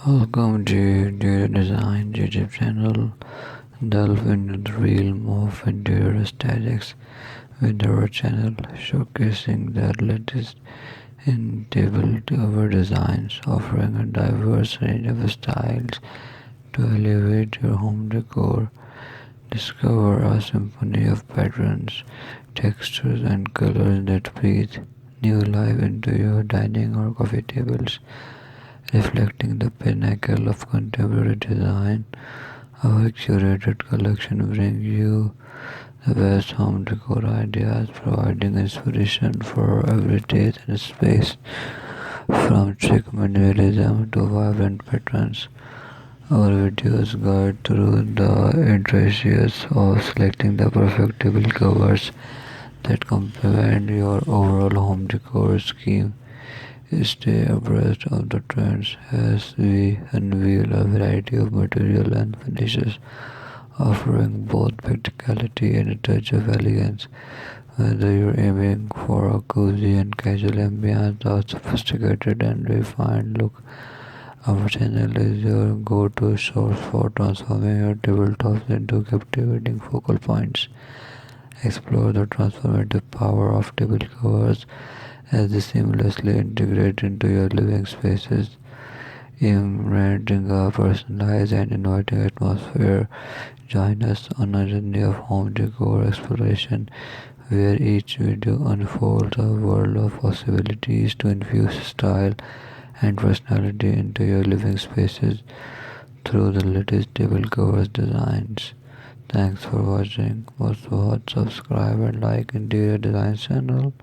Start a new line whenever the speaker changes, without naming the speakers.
Welcome to Interior Design YouTube channel. Delve into the realm of interior aesthetics with our channel showcasing the latest in table cover designs, offering a diverse range of styles to elevate your home decor. Discover a symphony of patterns, textures, and colors that breathe new life into your dining or coffee tables, reflecting the pinnacle of contemporary design. Our curated collection brings you the best home decor ideas, providing inspiration for every taste and space, from chic minimalism to vibrant patterns. Our videos guide through the intricacies of selecting the perfect table covers that complement your overall home decor scheme. Stay abreast of the trends as we unveil a variety of material and finishes, offering both practicality and a touch of elegance. Whether you're aiming for a cozy and casual ambiance or sophisticated and refined look, our channel is your go-to source for transforming your tabletops into captivating focal points. Explore the transformative power of table covers as they seamlessly integrate into your living spaces, imprinting a personalized and inviting atmosphere. Join us on a journey of home decor exploration where each video unfolds a world of possibilities to infuse style and personality into your living spaces through the latest table covers designs. Thanks for watching. Must watch, subscribe and like Interior Design channel.